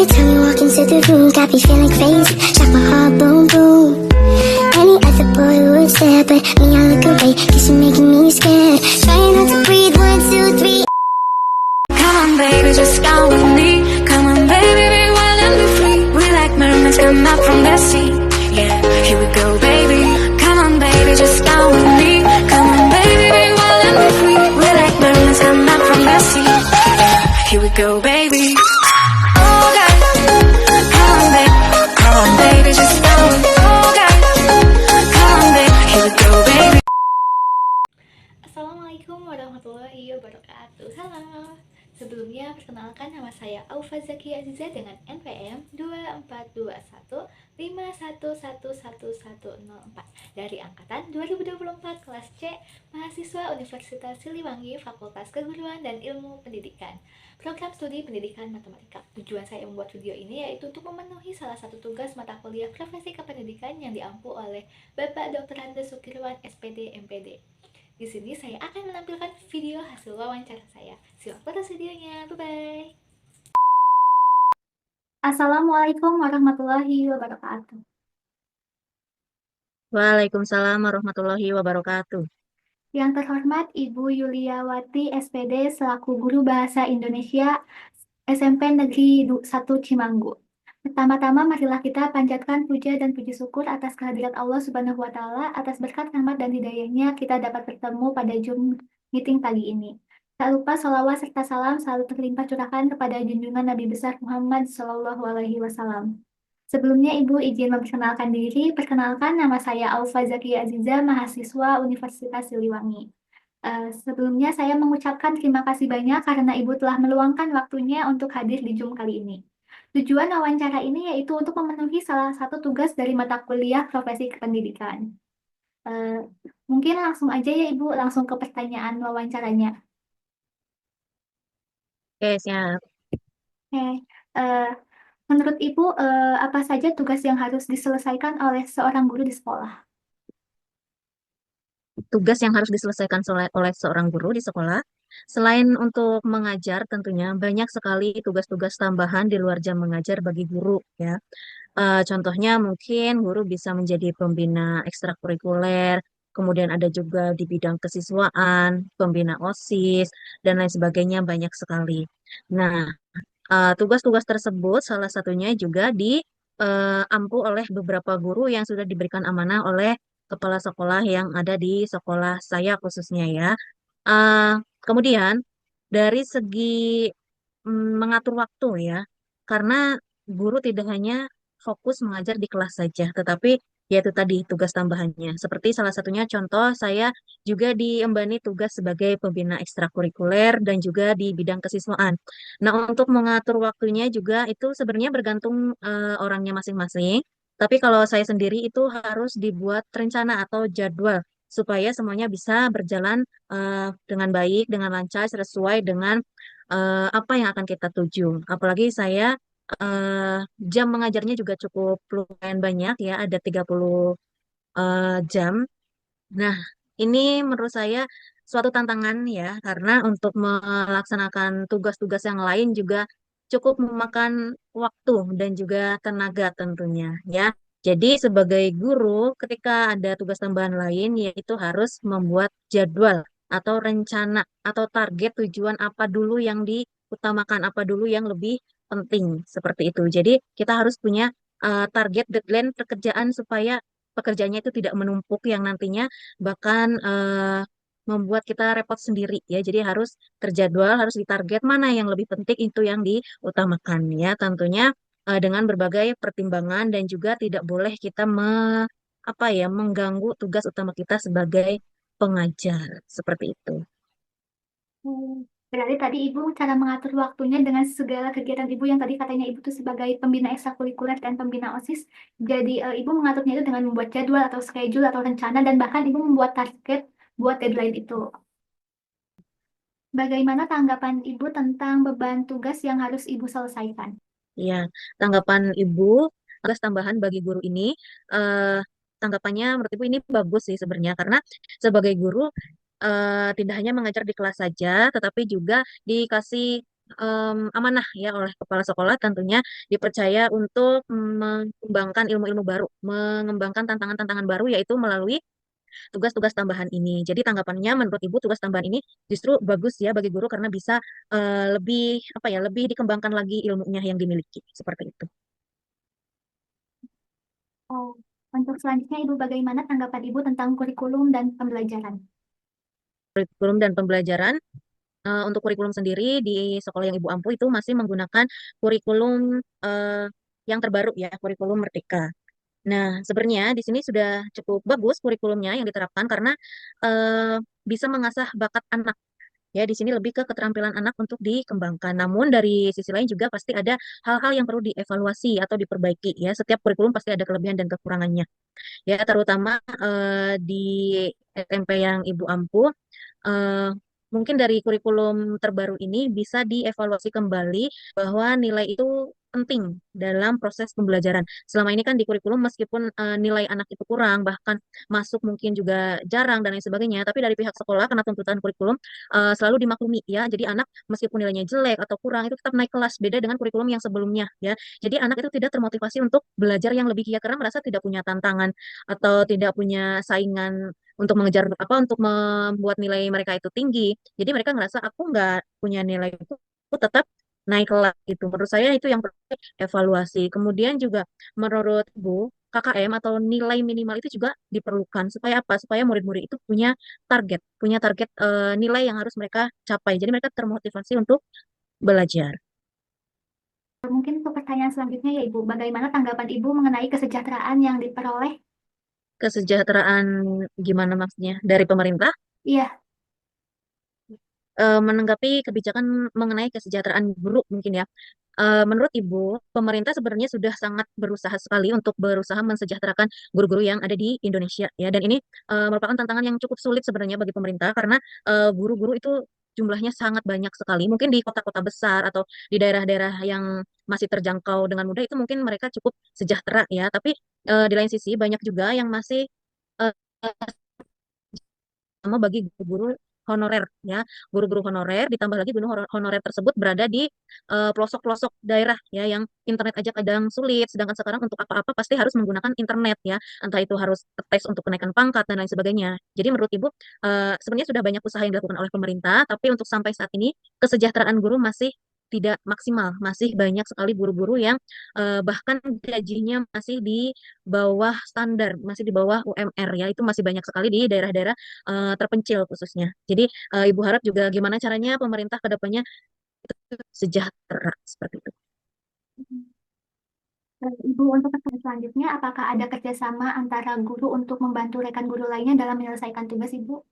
Every time you walk into the room, got me feeling crazy. Shock my heart, boom, boom. Any other boy would stare, but me, I look away, cause you're making me scared. Trying not to breathe, 1, 2, 3. Come on, baby, just come with me. Come on, baby, be wild and be free. We like mermaids come up from the sea. Yeah, here we go, baby. Come on, baby, just come with me. Come on, baby, be wild and be free. We like mermaids come up from the sea. Yeah, here we go, baby. Oh, guys, come on, baby. Come on, baby, just come with me. Oh, guys, come on, baby. Here we go, baby. Assalamualaikum warahmatullahi wabarakatuh. Halo. Sebelumnya perkenalkan, nama saya Aufa Zakia Aziza dengan NPM 242151111104 dari angkatan 2024 kelas C, mahasiswa Universitas Siliwangi, Fakultas Keguruan dan Ilmu Pendidikan, program studi Pendidikan Matematika. Tujuan saya membuat video ini yaitu untuk memenuhi salah satu tugas mata kuliah Profesi Kependidikan yang diampu oleh Bapak Dr. Andes Sukirwan, SPD, MPD. Di sini saya akan menampilkan video hasil wawancara saya. Simak terus videonya. Bye-bye. Assalamualaikum warahmatullahi wabarakatuh. Waalaikumsalam warahmatullahi wabarakatuh. Yang terhormat Ibu Yuliawati SPD selaku Guru Bahasa Indonesia SMP Negeri 1 Cimanggu. Pertama-tama marilah kita panjatkan puja dan puji syukur atas kehadirat Allah Subhanahu wa Ta'ala, atas berkat rahmat dan hidayahnya kita dapat bertemu pada Zoom meeting pagi ini. Tak lupa salawat serta salam selalu terlimpah curahkan kepada junjungan Nabi besar Muhammad Shallallahu Alaihi Wasallam. Sebelumnya Ibu izin memperkenalkan diri. Perkenalkan, nama saya Aufa Zakia Aziza, mahasiswa Universitas Siliwangi. Sebelumnya saya mengucapkan terima kasih banyak karena Ibu telah meluangkan waktunya untuk hadir di Zoom kali ini. Tujuan wawancara ini yaitu untuk memenuhi salah satu tugas dari mata kuliah Profesi Kependidikan. Mungkin langsung aja ya Ibu, langsung ke pertanyaan wawancaranya. Oke, siap. Oke, menurut Ibu, apa saja tugas yang harus diselesaikan oleh seorang guru di sekolah? Tugas yang harus diselesaikan oleh seorang guru di sekolah, selain untuk mengajar tentunya banyak sekali tugas-tugas tambahan di luar jam mengajar bagi guru ya. Contohnya mungkin guru bisa menjadi pembina ekstrakurikuler, kemudian ada juga di bidang kesiswaan, pembina OSIS, dan lain sebagainya banyak sekali. Nah, tugas-tugas tersebut salah satunya juga diampu oleh beberapa guru yang sudah diberikan amanah oleh kepala sekolah yang ada di sekolah saya khususnya ya. Kemudian dari segi mengatur waktu ya, karena guru tidak hanya fokus mengajar di kelas saja, tetapi yaitu tadi tugas tambahannya. Seperti salah satunya contoh saya juga diembani tugas sebagai pembina ekstrakurikuler dan juga di bidang kesiswaan. Nah, untuk mengatur waktunya juga itu sebenarnya bergantung orangnya masing-masing. Tapi kalau saya sendiri itu harus dibuat rencana atau jadwal supaya semuanya bisa berjalan dengan baik, dengan lancar, sesuai dengan apa yang akan kita tuju. Apalagi saya jam mengajarnya juga cukup lumayan banyak ya, ada 30 jam. Nah, ini menurut saya suatu tantangan ya, karena untuk melaksanakan tugas-tugas yang lain juga cukup memakan waktu dan juga tenaga tentunya ya. Jadi sebagai guru, ketika ada tugas tambahan lain, yaitu harus membuat jadwal atau rencana atau target tujuan apa dulu yang diutamakan, apa dulu yang lebih penting, seperti itu. Jadi kita harus punya target deadline pekerjaan supaya pekerjaannya itu tidak menumpuk yang nantinya bahkan membuat kita repot sendiri ya. Jadi harus terjadwal, harus ditarget mana yang lebih penting itu yang diutamakan ya. Tentunya dengan berbagai pertimbangan dan juga tidak boleh kita apa ya mengganggu tugas utama kita sebagai pengajar seperti itu. Berarti tadi Ibu cara mengatur waktunya dengan segala kegiatan Ibu yang tadi katanya Ibu tuh sebagai pembina ekstrakurikuler dan pembina OSIS. Jadi Ibu mengaturnya itu dengan membuat jadwal atau schedule atau rencana dan bahkan Ibu membuat target buat deadline itu. Bagaimana tanggapan Ibu tentang beban tugas yang harus Ibu selesaikan? Ya, tanggapan Ibu tugas tambahan bagi guru ini, eh, tanggapannya menurut Ibu ini bagus sih sebenarnya karena sebagai guru tidak hanya mengajar di kelas saja, tetapi juga dikasih amanah ya oleh kepala sekolah, tentunya dipercaya untuk mengembangkan ilmu-ilmu baru, mengembangkan tantangan-tantangan baru yaitu melalui tugas-tugas tambahan ini. Jadi tanggapannya menurut Ibu tugas tambahan ini justru bagus ya bagi guru karena bisa lebih apa ya, lebih dikembangkan lagi ilmunya yang dimiliki seperti itu. Oh, untuk selanjutnya Ibu bagaimana tanggapan Ibu tentang kurikulum dan pembelajaran? Kurikulum dan pembelajaran untuk kurikulum sendiri di sekolah yang Ibu ampu itu masih menggunakan kurikulum yang terbaru ya, kurikulum Merdeka. Nah, sebenarnya di sini sudah cukup bagus kurikulumnya yang diterapkan karena bisa mengasah bakat anak. Ya, di sini lebih ke keterampilan anak untuk dikembangkan. Namun dari sisi lain juga pasti ada hal-hal yang perlu dievaluasi atau diperbaiki ya. Setiap kurikulum pasti ada kelebihan dan kekurangannya. Ya, terutama di SMP yang Ibu ampu, eh, mungkin dari kurikulum terbaru ini bisa dievaluasi kembali bahwa nilai itu penting dalam proses pembelajaran. Selama ini kan di kurikulum meskipun nilai anak itu kurang, bahkan masuk mungkin juga jarang dan lain sebagainya, tapi dari pihak sekolah karena tuntutan kurikulum selalu dimaklumi ya. Jadi anak meskipun nilainya jelek atau kurang itu tetap naik kelas beda dengan kurikulum yang sebelumnya ya. Jadi anak itu tidak termotivasi untuk belajar yang lebih giat karena merasa tidak punya tantangan atau tidak punya saingan untuk mengejar apa untuk membuat nilai mereka itu tinggi. Jadi mereka ngerasa aku nggak punya nilai itu, aku tetap naik kelas gitu. Menurut saya itu yang perlu evaluasi. Kemudian juga menurut Bu, KKM atau nilai minimal itu juga diperlukan supaya apa? Supaya murid-murid itu punya target nilai yang harus mereka capai. Jadi mereka termotivasi untuk belajar. Mungkin untuk pertanyaan selanjutnya ya Ibu, bagaimana tanggapan Ibu mengenai kesejahteraan yang diperoleh? Kesejahteraan gimana maksudnya? Dari pemerintah? Iya, Menanggapi kebijakan mengenai kesejahteraan guru mungkin ya. Menurut Ibu, pemerintah sebenarnya sudah sangat berusaha sekali untuk berusaha mensejahterakan guru-guru yang ada di Indonesia ya. Dan ini merupakan tantangan yang cukup sulit sebenarnya bagi pemerintah karena guru-guru itu jumlahnya sangat banyak sekali. Mungkin di kota-kota besar atau di daerah-daerah yang masih terjangkau dengan mudah itu mungkin mereka cukup sejahtera ya. Tapi di lain sisi banyak juga yang masih eh, sama bagi guru-guru honorer ya, guru-guru honorer ditambah lagi guru honorer tersebut berada di pelosok-pelosok daerah ya yang internet aja kadang sulit, sedangkan sekarang untuk apa-apa pasti harus menggunakan internet ya, entah itu harus tes untuk kenaikan pangkat dan lain sebagainya. Jadi menurut Ibu sebenarnya sudah banyak usaha yang dilakukan oleh pemerintah, tapi untuk sampai saat ini kesejahteraan guru masih tidak maksimal, masih banyak sekali guru-guru yang bahkan gajinya masih di bawah standar, masih di bawah UMR ya, itu masih banyak sekali di daerah-daerah terpencil khususnya. Jadi Ibu harap juga gimana caranya pemerintah ke depannya sejahtera seperti itu. Ibu untuk pertanyaan selanjutnya, apakah ada kerjasama antara guru untuk membantu rekan guru lainnya dalam menyelesaikan tugas Ibu?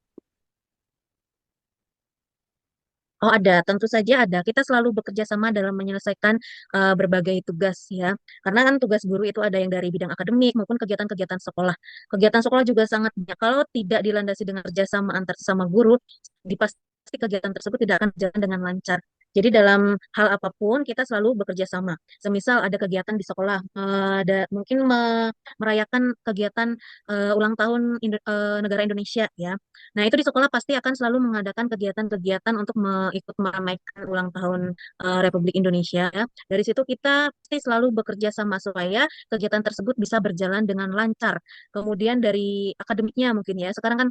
Oh ada, tentu saja ada. Kita selalu bekerja sama dalam menyelesaikan berbagai tugas ya. Karena kan tugas guru itu ada yang dari bidang akademik maupun kegiatan-kegiatan sekolah. Kegiatan sekolah juga sangat banyak. Kalau tidak dilandasi dengan kerjasama antar sesama guru, pasti kegiatan tersebut tidak akan berjalan dengan lancar. Jadi dalam hal apapun kita selalu bekerja sama. Semisal ada kegiatan di sekolah, ada mungkin merayakan kegiatan ulang tahun negara Indonesia ya. Nah, itu di sekolah pasti akan selalu mengadakan kegiatan-kegiatan untuk ikut meramaikan ulang tahun Republik Indonesia. Ya. Dari situ kita pasti selalu bekerja sama supaya kegiatan tersebut bisa berjalan dengan lancar. Kemudian dari akademiknya mungkin ya, sekarang kan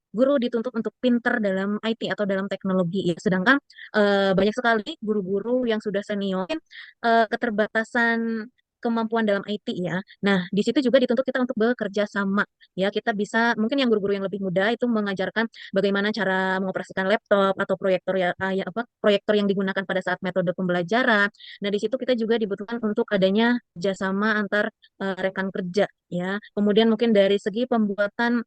guru dituntut untuk pinter dalam IT atau dalam teknologi ya. Sedangkan banyak sekali guru-guru yang sudah senior, mungkin, keterbatasan kemampuan dalam IT ya. Nah, di situ juga dituntut kita untuk bekerja sama ya, kita bisa mungkin yang guru-guru yang lebih muda itu mengajarkan bagaimana cara mengoperasikan laptop atau proyektor ya apa proyektor yang digunakan pada saat metode pembelajaran. Nah, di situ kita juga dibutuhkan untuk adanya kerjasama antar rekan kerja ya. Kemudian mungkin dari segi pembuatan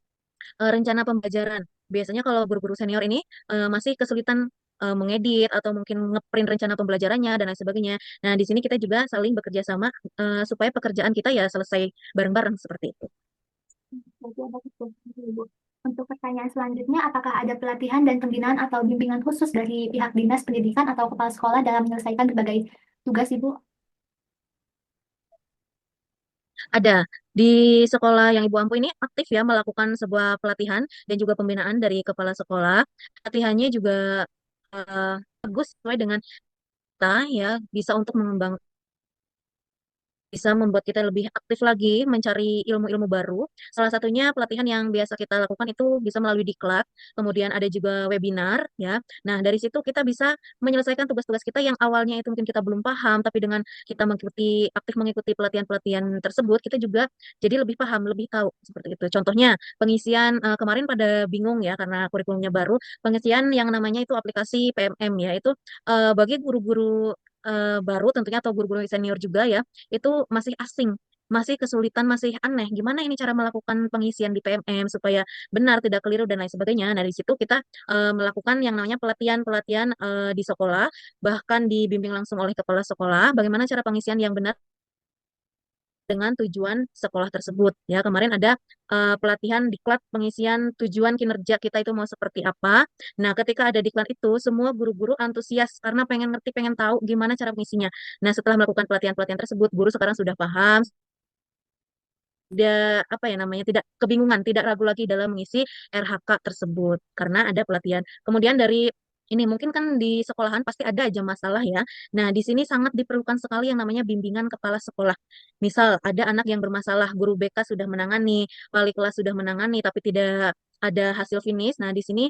rencana pembelajaran. Biasanya kalau guru-guru senior ini masih kesulitan mengedit atau mungkin ngeprint rencana pembelajarannya dan lain sebagainya. Nah, di sini kita juga saling bekerja sama supaya pekerjaan kita ya selesai bareng-bareng seperti itu. Berarti ada kerjasama, Ibu. Untuk pertanyaan selanjutnya, apakah ada pelatihan dan pembinaan atau bimbingan khusus dari pihak dinas pendidikan atau kepala sekolah dalam menyelesaikan berbagai tugas Ibu? Ada di sekolah yang Ibu ampu ini aktif ya melakukan sebuah pelatihan dan juga pembinaan dari kepala sekolah. Pelatihannya juga bagus sesuai dengan kita ya, bisa untuk mengembangkan, bisa membuat kita lebih aktif lagi mencari ilmu-ilmu baru. Salah satunya pelatihan yang biasa kita lakukan itu bisa melalui diklat, kemudian ada juga webinar ya. Nah, dari situ kita bisa menyelesaikan tugas-tugas kita yang awalnya itu mungkin kita belum paham, tapi dengan kita mengikuti aktif mengikuti pelatihan-pelatihan tersebut, kita juga jadi lebih paham, lebih tahu seperti itu. Contohnya pengisian kemarin pada bingung ya karena kurikulumnya baru, pengisian yang namanya itu aplikasi PMM ya, itu bagi guru-guru baru tentunya atau guru-guru senior juga ya itu masih asing, masih kesulitan, masih aneh. Gimana ini cara melakukan pengisian di PMM supaya benar, tidak keliru dan lain sebagainya. Nah, dari situ kita melakukan yang namanya pelatihan-pelatihan di sekolah, bahkan dibimbing langsung oleh kepala sekolah, bagaimana cara pengisian yang benar dengan tujuan sekolah tersebut. Ya, kemarin ada pelatihan diklat pengisian tujuan kinerja kita itu mau seperti apa. Nah, ketika ada diklat itu, semua guru-guru antusias karena pengen ngerti, pengen tahu gimana cara mengisinya. Nah, setelah melakukan pelatihan-pelatihan tersebut, guru sekarang sudah paham, tidak apa ya namanya, tidak kebingungan, tidak ragu lagi dalam mengisi RHK tersebut karena ada pelatihan. Kemudian dari ini mungkin kan di sekolahan pasti ada aja masalah ya. Nah, di sini sangat diperlukan sekali yang namanya bimbingan kepala sekolah. Misal ada anak yang bermasalah, guru BK sudah menangani, wali kelas sudah menangani, tapi tidak ada hasil finish. Nah, di sini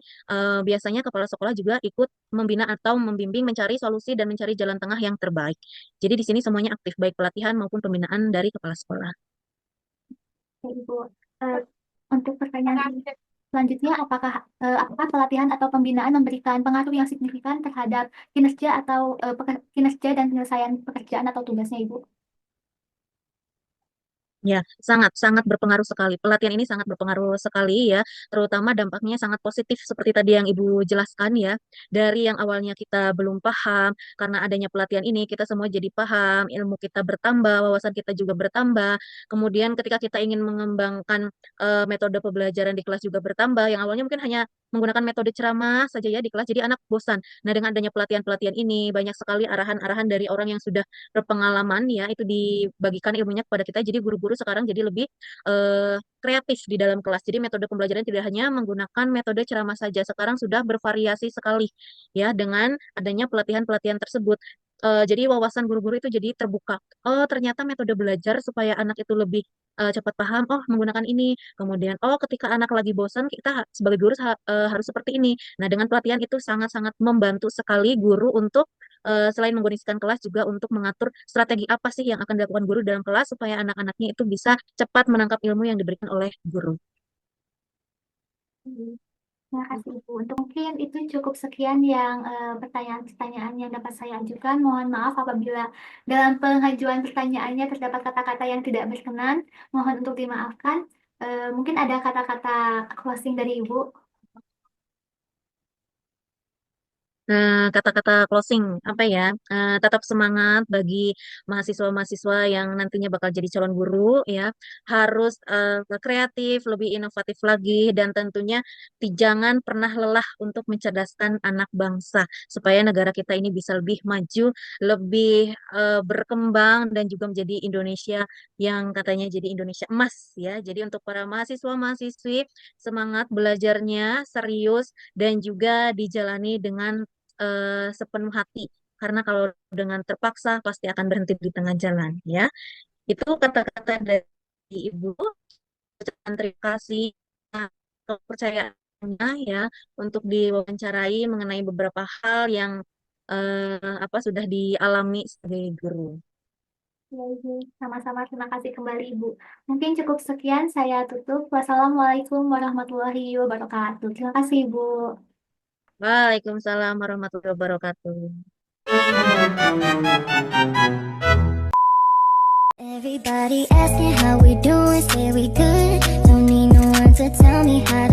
biasanya kepala sekolah juga ikut membina atau membimbing mencari solusi dan mencari jalan tengah yang terbaik. Jadi di sini semuanya aktif, baik pelatihan maupun pembinaan dari kepala sekolah. Ya, Ibu. Eh, untuk pertanyaan selanjutnya, apakah pelatihan atau pembinaan memberikan pengaruh yang signifikan terhadap kinerja atau kinerja dan penyelesaian pekerjaan atau tugasnya, Ibu? Ya, sangat sangat berpengaruh sekali. Pelatihan ini sangat berpengaruh sekali ya, terutama dampaknya sangat positif seperti tadi yang Ibu jelaskan ya. Dari yang awalnya kita belum paham, karena adanya pelatihan ini kita semua jadi paham, ilmu kita bertambah, wawasan kita juga bertambah. Kemudian ketika kita ingin mengembangkan metode pembelajaran di kelas juga bertambah. Yang awalnya mungkin hanya menggunakan metode ceramah saja ya di kelas, jadi anak bosan. Nah, dengan adanya pelatihan-pelatihan ini, banyak sekali arahan-arahan dari orang yang sudah berpengalaman ya itu dibagikan ilmunya kepada kita jadi guru-guru sekarang jadi lebih kreatif di dalam kelas jadi metode pembelajaran tidak hanya menggunakan metode ceramah saja sekarang sudah bervariasi sekali ya dengan adanya pelatihan-pelatihan tersebut. Jadi wawasan guru-guru itu jadi terbuka. Oh, ternyata metode belajar supaya anak itu lebih cepat paham. Oh, menggunakan ini. Kemudian, oh, ketika anak lagi bosan, kita sebagai guru harus seperti ini. Nah, dengan pelatihan itu sangat-sangat membantu sekali guru untuk selain mengkondisikan kelas juga untuk mengatur strategi apa sih yang akan dilakukan guru dalam kelas supaya anak-anaknya itu bisa cepat menangkap ilmu yang diberikan oleh guru. Terima kasih Ibu. Untuk mungkin itu cukup sekian yang pertanyaan-pertanyaan yang dapat saya ajukan. Mohon maaf apabila dalam pengajuan pertanyaannya terdapat kata-kata yang tidak berkenan. Mohon untuk dimaafkan. Mungkin ada kata-kata closing dari Ibu. Kata-kata closing apa ya? Tetap semangat bagi mahasiswa-mahasiswa yang nantinya bakal jadi calon guru ya. Harus kreatif, lebih inovatif lagi dan tentunya jangan pernah lelah untuk mencerdaskan anak bangsa supaya negara kita ini bisa lebih maju, lebih berkembang dan juga menjadi Indonesia yang katanya jadi Indonesia emas ya. Jadi untuk para mahasiswa-mahasiswi semangat belajarnya serius dan juga dijalani dengan sepenuh hati. Karena kalau dengan terpaksa pasti akan berhenti di tengah jalan, ya. Itu kata-kata dari Ibu. Ucapan terima kasih kepercayaannya ya untuk diwawancarai mengenai beberapa hal yang apa sudah dialami sebagai guru. Ya, Ibu. Sama-sama terima kasih kembali Ibu. Mungkin cukup sekian saya tutup. Wassalamualaikum warahmatullahi wabarakatuh. Terima kasih Ibu. Waalaikumsalam warahmatullahi wabarakatuh. Everybody asking how we doing, say we good. Don't need no one to tell me how to